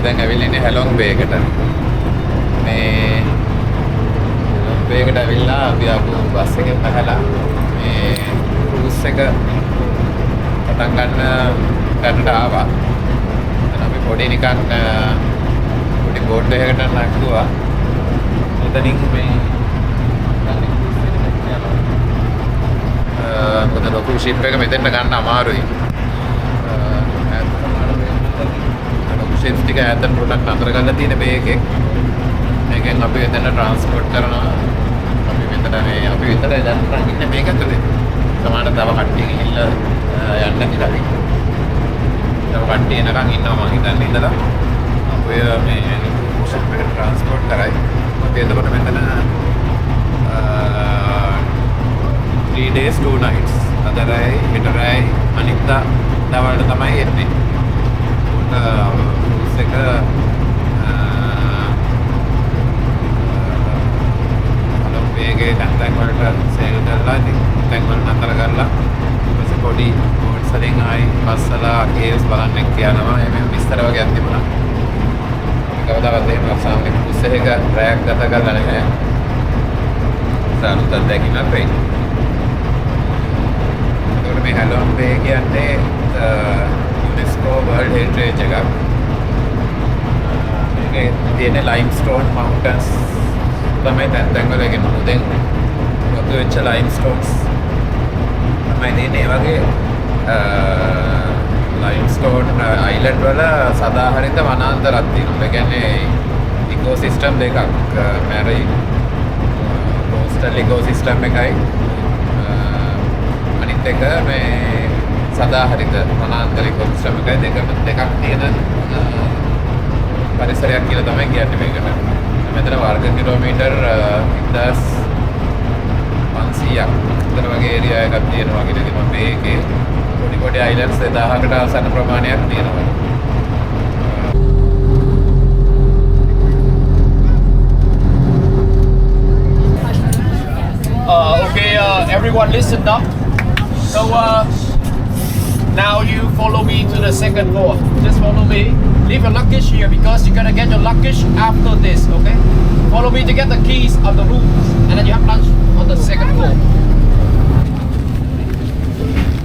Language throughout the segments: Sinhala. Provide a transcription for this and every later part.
දැන් ඇවිල්ලා ඉන්නේ හැලොන් බේ එකට. මේ හැලොන් බේ එකට ඇවිල්ලා අපි ආපු බස් එකෙන් බහලා මේ ක්‍රූස් එක පටන් ගන්නට ආවා. දැන් අපි පොඩි නිකන් පොඩි බෝට් එකකට නැග්ගුවා. එතනින් මේ මොකද ලොකු ෂිප් එක මෙතෙන්ට ගන්න අමාරුයි. ලොකු ෂිප්ස් ටික ඈතට පොඩ්ඩක් නතර කරලා තියෙන බේ එකෙන්. මේකෙන් අපි එතන ට්‍රාන්ස්පෝර්ට් කරනවා. අපි විතරයි දැන් ඉන්නේ මේක ඇතුලේ. සමහර තව කට්ටිය ගිහිල්ලා යන්න කියලා. තව කට්ටිය එනකන් ඉන්නවා මම හිතන්නේ ඉඳලා. අපි මේ ෂිප් එක ට්‍රාන්ස්පෝර්ට් කරයි. අපි එතකොට මෙතන 3 days 2 nights. අදරයි හෙටරයි අනිත්දා දවල්ට තමයි එන්නේ. උන්ට ක්‍රූස් එක අලම් වේගේ තැන් වලට සේල් කරලා තැන් වල නතර කරලා ඊපස්සේ පොඩි බෝට්ස් වලින් ආයි බස්සලා කේව්ස් බලන්න යනවා. මේ විස්තර වගේ තිබුණා. කවදාවත් එහෙම සාමාන්‍ය ක්‍රූස් එක රැයක් ගත කරලා නැහැ. සානුත් අත්දැකීමක් වෙයි. මේ හැලොන් බේ කියන්නේ UNESCO World Heritage එකක්. මේකේ තියෙන ලයිම්ස්ටෝන් මවුන්ටන්ස් තමයි තැන් වල ගෙන මුදෙන් වතු වෙච්ච ලයිම්ස්ටෝන්ස් තමයි තියෙන්නේ. ඒ වගේ ලයිම්ස්ටෝන් අයිලන්ඩ් වල සදාහරිත වනාන්තරයක් තියෙනවා. ඒ කියන්නේ ඉකෝසිස්ටම් දෙකක්. මැරීන් කෝස්ටල් ඉකෝසිස්ටම් එකයි එක මේ සදාහරිත වනාන්තර ඉකෝසිස්ටම් එකයි දෙකක් තියෙන පරිසරයක් කියලා තමයි කියන්නේ මේකට. මෙතන වර්ග කිලෝමීටර් 1500ක් විතර වගේ ඒරියා එකක් තියෙනවා කියලා කියනවා. මේකේ පොඩි පොඩි අයිලන්ඩ්ස් 1000කට ආසන්න ප්‍රමාණයක් තියෙනවා. Okay, everyone listen up. So now you follow me to the second floor. Just follow me. Leave your luggage here because you're gonna get your luggage after this, okay? Follow me to get the keys of the rooms and then you have lunch on the second floor.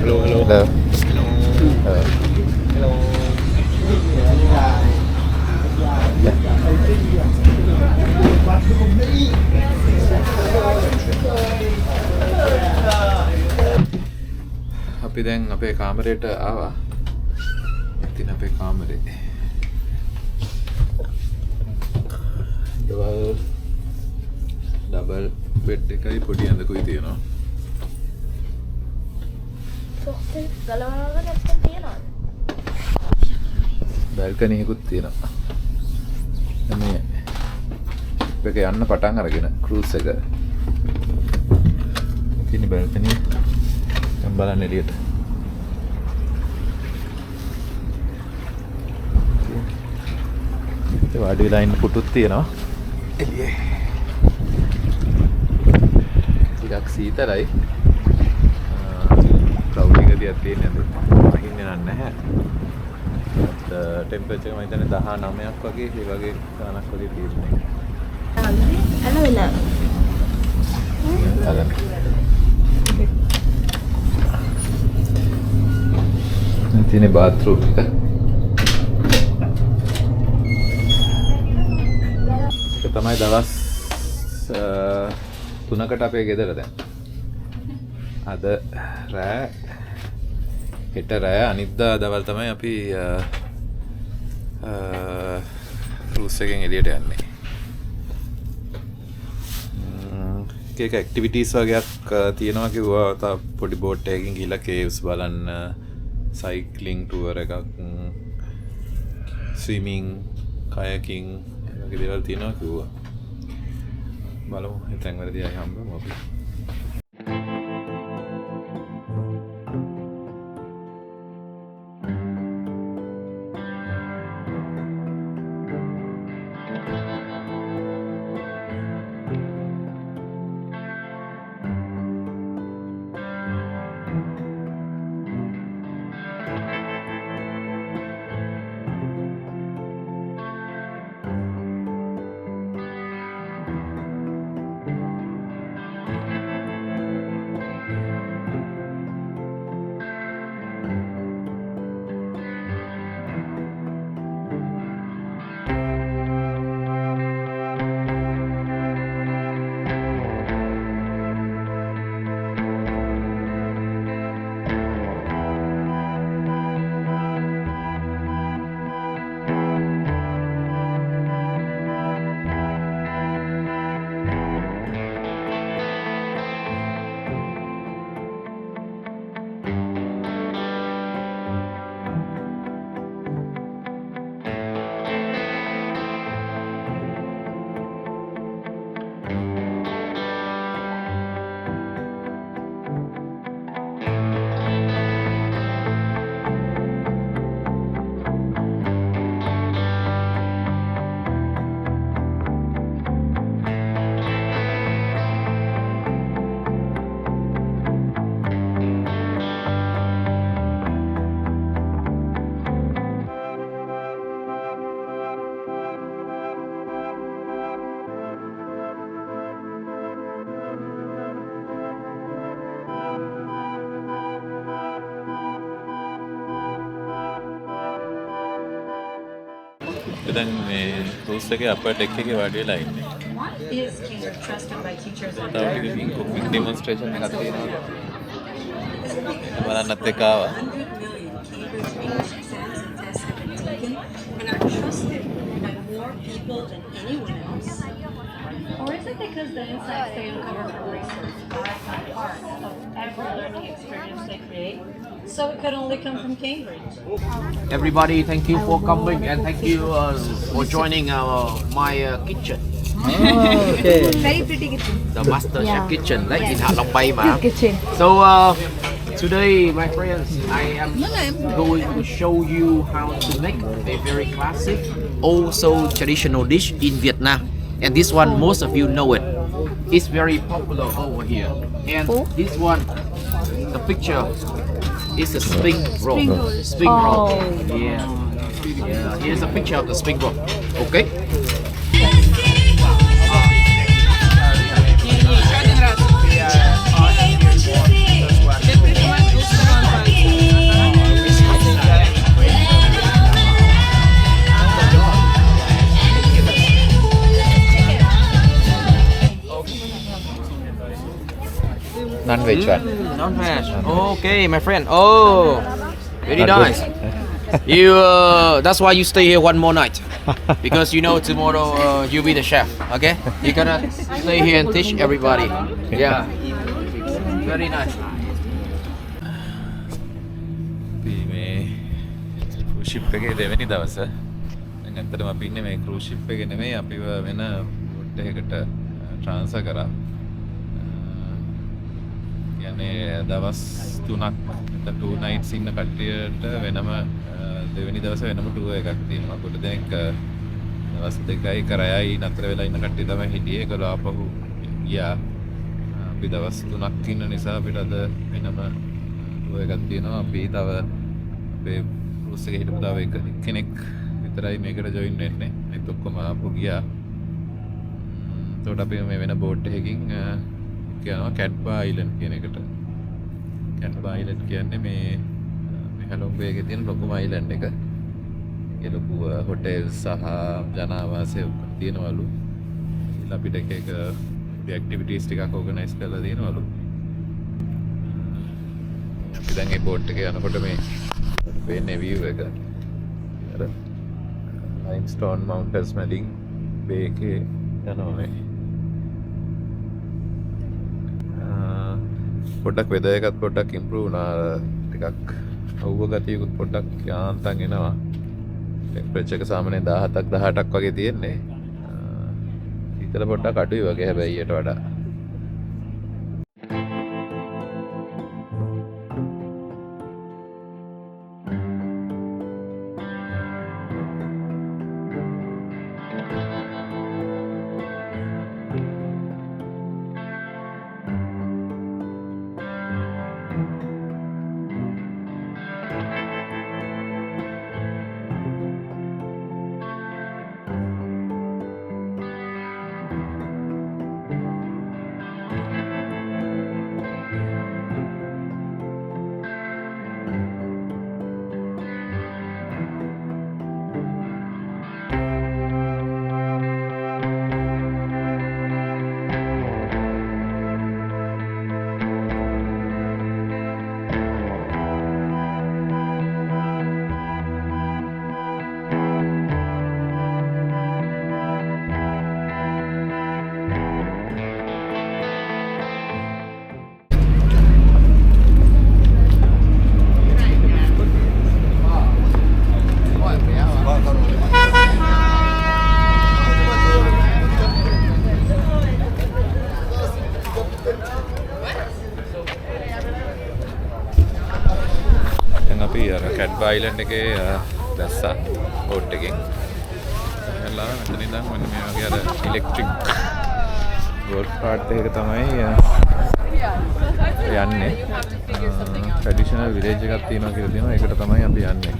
Hello. අපි දැන් අපේ කාමරයට ආවා. ඉතින් අපේ කාමරේ ඩබල් බෙඩ් එකයි පොඩි ඇඳකුයි තියෙනවා. බැල්කනි එකකුත් තියෙනවා. මේ එක යන්න පටන් අරගෙන ක්‍රූස් එක. ඉතින් බැල්කනි බලන්න එළියට. ඒ වාඩි වෙලා ඉන්න පුටුත් තියෙනවා එළියේ. ටිකක් සීතලයි. කවුරු ගතියක් තියෙන නේද? අහින්නේ නැහැ. ටෙම්පරේචර් එක මම හිතන්නේ 19ක් වගේ ඒ වගේ ගානක් වගේ තියෙනවා. තියෙන බාත්රූම් එක. ඒක තමයි දවස් 3කට අපේ ගෙදර දැන්. අද රෑ හෙට රෑ අනිද්දා දවල් තමයි අපි ක්‍රූස් එකෙන් එළියට යන්නේ. එක ඇක්ටිවිටීස් වගේක් තියෙනවා කිව්වා. තා පොඩි බෝට් එකකින් ගිහලා කේව්ස් බලන්න, සයික්ලිං ටුවර් එකක්, ස්විමිං, කයකින් වගේ දේවල් තියෙනවා කිව්වා. බලමු එතෙන් වලදී ආයි හම්බෙමු අපි. දැන් මේ ක්‍රූස් එකේ අපර් ඩෙක් එකේ වාඩි වෙලා ඉන්නේ. Why is Cambridge trusted by teachers and තව ටිකකින් කුකින් ඩෙමොන්ස්ට්‍රේෂන් එකක් තියෙනවා. බලන්නත් එක ආවා. 100 million Cambridge English exams and tests have been taken and are trusted by more people than anyone else? Or is it because the insights they uncover from research are at the heart of every learning experience they create? So it could only come from Cambridge. Everybody, thank you for coming and thank you for joining my kitchen. Okay. Very pretty kitchen. The master chef Yeah. kitchen, like in Hạ Long Bay mà. Kitchen. So today, my friends, I am going to show you how to make a very classic, also traditional dish in Vietnam. And this one, most of you know it. It's very popular over here. And this one, the picture is a spring roll. Spring roll. Spring roll. Oh. Yeah. Yeah. Here's a picture of the spring roll. Okay. Non-veg one. Not bad. Okay, my friend. Oh, very Not nice. You. That's why you stay here one more night, because you know tomorrow you'll be the chef. Okay, you're gonna stay here and teach everybody. Yeah. Very nice. අපි මේ cruise ship එකේ දෙවෙනි දවස. දැන් ඇත්තටම අපි ඉන්නේ මේ cruise ship එකේ නෙමෙයි අපිව වෙන boat එකකට transfer කරා. කියන්නේ දවස් 3ක් නැත්නම් 2 nights ඉන්න කට්ටියට වෙනම දෙවෙනි දවසේ වෙනම tour එකක් තියෙනවා. කොට දැන් දවස් 2යි කරයයි නතර වෙලා ඉන්න කට්ටිය තමයි හිටියේ. ඒගොල්ලෝ ආපහු ගියා. අපි දවස් 3ක් ඉන්න නිසා අපිට අද වෙනම tour එකක් තියෙනවා. අපි තව අපේ cruise එකේ හිටපු තව කෙනෙක් විතරයි මේකට join වෙන්නේ. ඒත් ඔක්කොම ආපහු ගියා. ඒකට අපි මේ වෙන boat එකකින් කියනවා කැට්බා අයිලන්ඩ් කියන එකට. කැට්බා අයිලන්ඩ් කියන්නේ මේ හැලොම් බේ එකේ තියෙන ලොකුම අයිලන්ඩ් එක. ඒ ලොකු හොටෙල් සහ ජනාවාසය තියෙනවලු. ඉතින් අපිට එක ඇක්ටිවිටීස් ටිකක් ඕගනයිස් කරලා තියෙනවලු. අපි දැන් මේ බෝට් එකේ යනකොට මේ පේන්නේ view එක. අර ලයිම්ස්ටෝන් මවුන්ටන්ස් මැදින් බේ එකේ යනවා මේ. පොඩ්ඩක් වෙදර් එකත් පොඩ්ඩක් ඉම්ප්‍රූව් වුණා. ටිකක් අවුව ගතියකුත් පොඩ්ඩක් යාන්තම් එනවා. ටෙම්පරේචර් එක සාමාන්‍යයෙන් 17ක් 18ක් වගේ තියෙන්නේ. ඊතල පොඩ්ඩක් අඩුයි වගේ හැබැයි ඊට වඩා. කැට්බා අයිලන්ඩ් එකේ දැස්සා බෝට් එකෙන්. එලා මෙතන ඉඳන් මෙන්න මේ වගේ අර ඉලෙක්ට්‍රික් ගෝල්ෆ් කාර්ට් එකක තමයි යන්නේ. ට්‍රැඩිෂනල් විලේජ් එකක් තියෙනවා කියලා තියෙනවා. ඒකට තමයි අපි යන්නේ.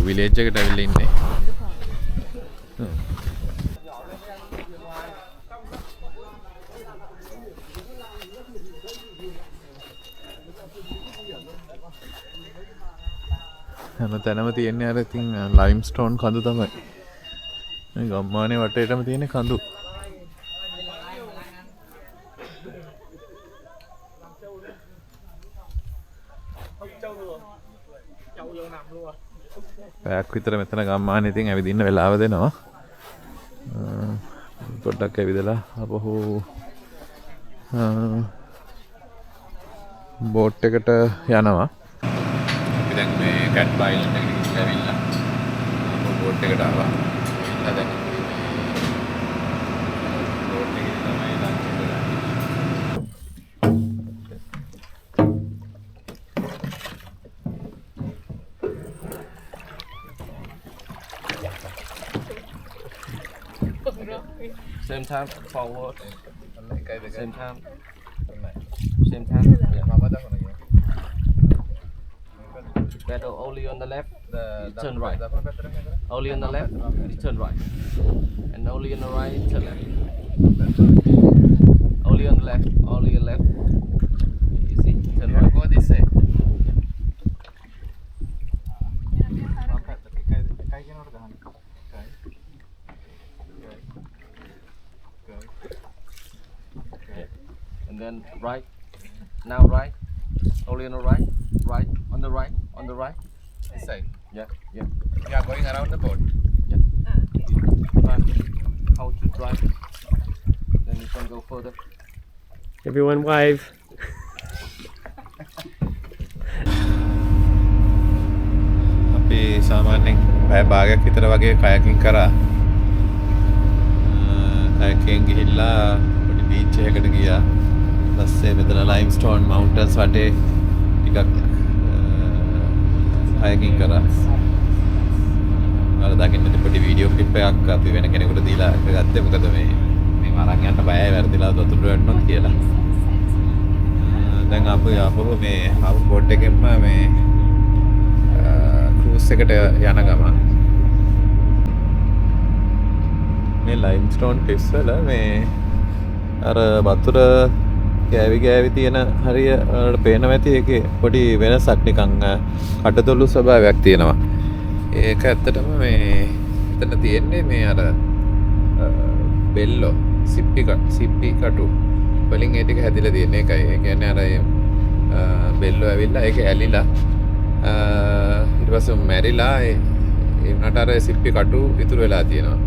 විලේජ් එකට ඇවිල්ලා ඉන්නේ. හැම තැනම තියෙන්නේ අර ඉතින් ලයිම්ස්ටෝන් කඳු තමයි. මේ ගම්මානේ වටේටම තියෙන කඳු. පැයක් විතර මෙතන ගම්මානේ ඉතින් ඇවිදින්න වෙලාව දෙනවා. පොඩ්ඩක් ඇවිදලා අපහු බෝට් එකට යනවා. අපි දැන් මේ කැට් අයිලන්ඩ් එකට ගිහින් ඇවිල්ලා බෝට් එකට ආවා. දැන් බෝට් එකේ තමයි ලන්ච් එක ගන්නේ. Same time forward. Same time. Same time. Yeah. That only on the left. Turn right. Only on the left. Turn right. And only on the right. Turn left. Only on the left. Only on the left. You see? Turn right. Go this way. And then right. Now right. Only on the right. Right. On the right. On the right. This side. Yeah. Yeah. You are going around the boat. Yeah. Drive. How to drive. Then you can go further. Everyone wave. අපි සාමාන්‍යයෙන් පැය භාගයක් විතර වගේ කයකින් කරා. කයකින් ගිහිල්ලා පොඩි බීච් එකකට ගියා. ඊපස්සේ මෙතන ලයිම්ස්ටෝන් මවුන්ටන්ස් වටේ ටිකක් කයකින් කරා. අර දකින්න පොඩි වීඩියෝ ක්ලිප් එකක් අපි වෙන කෙනෙකුට දීලා ගත්තේ. මොකද මේ අරන් යන්න බයයි වැරදිලා දොතුර වැටුණොත් කියලා. දැන් අපි ආපහු මේ අවුට් බෝට් එකෙන්ම මේ ක්‍රූස් එකට යන ගමන් මේ ලයිම්ස්ටෝන් ක්ලිෆ්ස් වල මේ අර වතුර ගෑවි තියෙන හරිය වලට පේනවා ඇති. ඒකේ පොඩි වෙනසක් නිකන් කටදොළු ස්වභාවයක් තියෙනවා. ඒක ඇත්තටම මේ එතන තියෙන්නේ මේ අර බෙල්ලෝ සිප්පි කටු වලින් ඒ ටික හැදිලා තියෙන එකයි. ඒ කියන්නේ අර බෙල්ලෝ ඇවිල්ලා ඒක ඇලිලා ඊට පස්සේ මැරිලා ඒ උනට අර සිප්පි කටු ඉතුරු වෙලා තියෙනවා.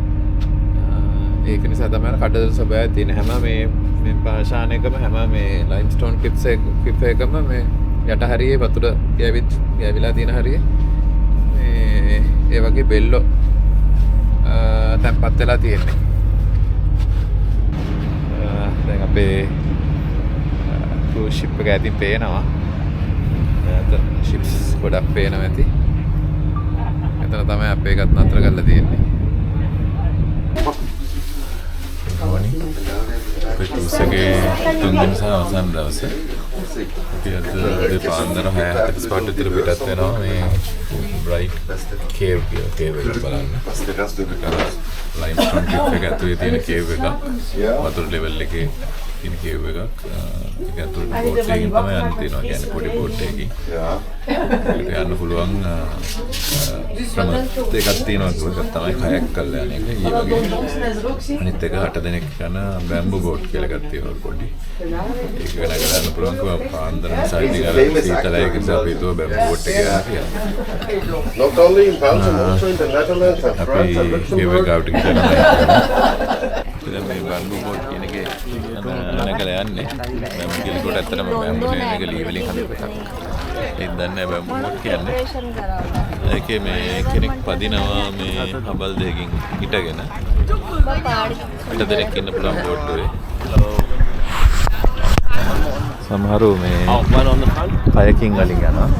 ඒක නිසා තමයි කඩදොළු ස්වභාවය තියෙන හැම මේ පාෂාණයකම හැම මේ ලයිම්ස්ටෝන් ක්ලිප්ස් එකම මේ යට හරියේ වතුර ගෑවිලා තියෙන හරියේ මේ ඒ වගේ බෙල්ලෝ තැන්පත් වෙලා තියෙන්නේ. දැන් අපේ ක්‍රූස් ෂිප් එක ඇතින් පේනවා. ෂිප්ස් ගොඩක් පේනවා ඇති. එතන තමයි අපේ එකත් නතර කරලා තියෙන්නේ. අපේ ක්‍රූස් එකේ තුන්වෙනි සහ අවසාන දවසේ අපි අද පාන්දර 6:45 විතර පිටත් වෙනවා මේ බ්‍රයිට් කේව් කියලා කේව් එක බලන්න. ලයිම්ස්ටෝන් ක්ලිෆ් එක ඇතුලේ තියෙන කේව් එකක්. වතුර ලෙවල් එකේ තියෙන කේව් එකක්. ඒක ඇතුලේ බෝට් එකකින් තමයි යන්න තියෙනවා. කියන්නේ පොඩි බෝට් එකකින්. ඒක යන්න පුළුවන් ක්‍රම දෙකක් තියෙනවා. ඒක තමයි කයක් කරලා යන එක. ඊ වගේ අනිත් එක 8 දෙනෙක් යන බැම්බු බෝට් කියලා එකක් තියෙනවා පොඩි. ඒක වෙන කරන්න පුළුවන් කව පාන්දර සයිඩ් එක සීතලයි ඒක නිසා අපි හිතුවා බැම්බු බෝට් එක යනවා කියලා. Not only in Belgium, also in the Netherlands and France and Luxembourg. දැන් මේ බැම්බු බෝට් කියන එකේ නැගලා යන්නේ. බැම්බු කියලා කොට ඇත්තටම බැම්බු නේ එක ලී වලින් හදපු එකක්. ඒක දන්නේ බැම්බු බෝට් කියන්නේ. ඒකේ මේ කෙනෙක් පදිනවා මේ හබල් දෙකකින් හිටගෙන. පිට දෙනෙක් ඉන්න පුළුවන් බෝට්ටුවේ. සමහරව මේ කයකින් වලින් යනවා.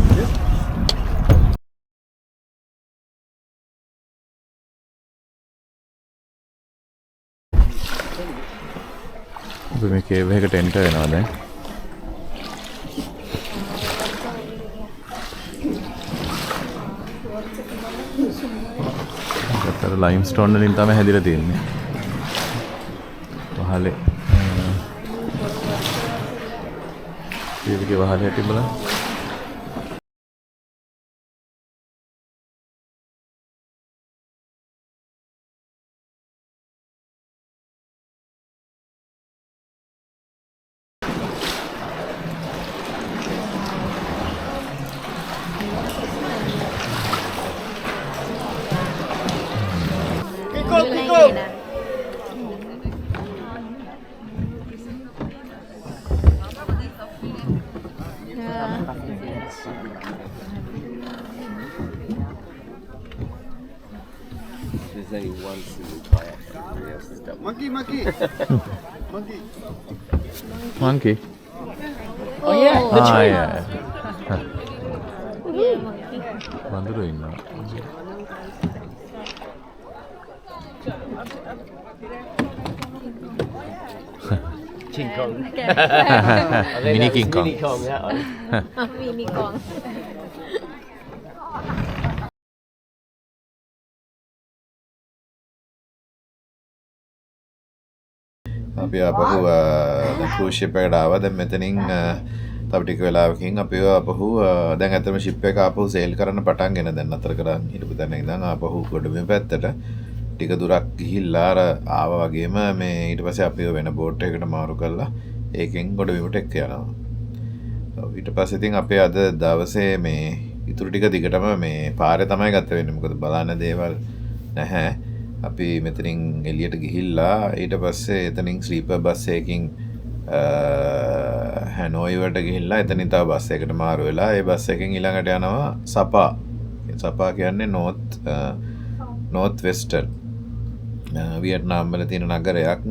අපි මේ කේව් එකට එන්ටර් වෙනවා දැන්. අර ලයිම්ස්ටෝන් වලින් තමයි හැදිලා තියෙන්නේ. වහලේ වහලේ හැටි බලන්න. There's only one single kayak. Everybody else is double. Monkey. Oh yeah, the tree. yeah. වඳුරු ඉන්නවා. King Kong. Mini King Kong. Mini Kong, that one. Mini Kong. අපි ආපහු cruise ship එකට ආවා. දැන් මෙතනින් තව ටික වෙලාවකින් අපි ආපහු දැන් අතම ship එක ආපහු sail කරන්න පටන්ගෙන දැන් අතර කරන් හිටපු තැන ඉඳන් ආපහු ගොඩබිම පැත්තට ටික දුරක් ගිහිල්ලා අර ආවා වගේම මේ ඊට පස්සේ අපි වෙන බෝට් එකකට මාරු කරලා ඒකෙන් ගොඩබිමට එක්ක යනවා. ඊට පස්සේ ඉතින් අපේ අද දවසේ මේ ඉතුරු ටික දිගටම මේ පාරේ තමයි ගත වෙන්නේ. මොකද බලන්න දේවල් නැහැ. අපි මෙතනින් එළියට ගිහිල්ලා ඊට පස්සේ එතනින් ස්ලීපර් බස් එකකින් හැනෝයි වලට ගිහිල්ලා එතනින් තව බස් එකකට මාරු වෙලා ඒ බස් එකෙන් ඊළඟට යනවා සපා. සපා කියන්නේ නෝර්ත් වෙස්ටර්න් වියට්නාම් වල තියෙන නගරයක්.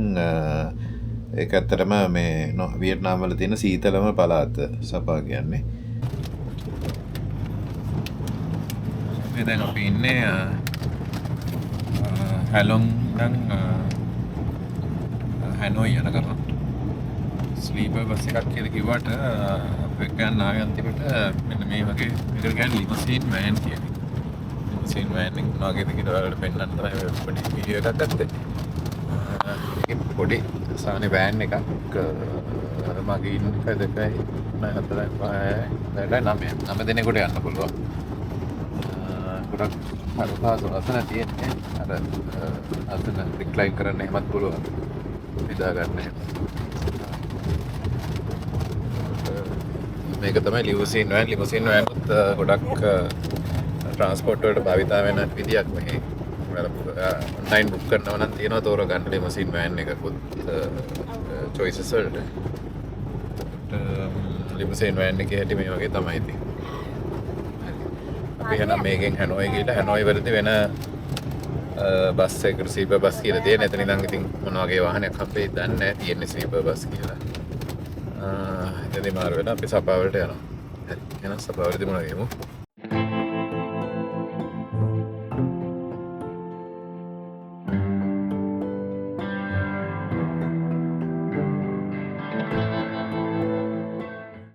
ඒක ඇත්තටම මේ වියට්නාම් වල තියෙන සීතලම පළාත සපා කියන්නේ. මේ දැන් අපි ඉන්නේ හැලොන් නම් හැනෝයි යන කරන ස්ලීපර් බස් එකක් කියලා කිව්වට අපේ ගන්න ආවේ අන්තිමට මෙන්න මේ වගේ මේකට කියන්නේ ලිමසීන් වෑන් කියන්නේ. ලිමසීන් වෑන් එක නාගේද කියලා ඔයාලට පෙන්නන්න තමයි පොඩි වීඩියෝ එකක් ගත්තේ. ඒක පොඩි සාමාන්‍ය වෑන් එකක් මගේ ඉන්න එක දෙකයි 9 දෙනෙකුට යන්න පුළුවන්. ගොඩක් හරපාසු අසන තියෙන්නේ අර අසන රික්ලයින් කරන්න එහෙමත් පුළුවන් නිදා ගන්න එහෙම. මේක තමයි ලිමුසින් වෑන් උත් ගොඩක් ට්‍රාන්ස්පෝර්ට් වලට භාවිතා වෙන විදියක් මේ ඔන්ලයින් බුක් කරනවා නම් තියෙනවා තෝර ගන්න ලිමුසින් වෑන් එකකුත් choices වලට. ලිමුසින් වෑන් එකේ හැටි මේ වගේ තමයි ඉතින්. අපි එහෙනම් මේකෙන් හැනෝයි ගිහලා හැනෝයි වලදී වෙන බස් එකකට ස්ලීපර් බස් කියලා තියෙන. එතන ඉඳන් ඉතින් මොන වගේ වාහනයක් හම්බෙයිද දන්නේ නැහැ. තියෙන්නේ ස්ලීපර් බස් කියලා. එතනදී මාරු වෙලා අපි සපා වලට යනවා. හරි. එහෙනම් සපා වලදී මොනවා ගියමු?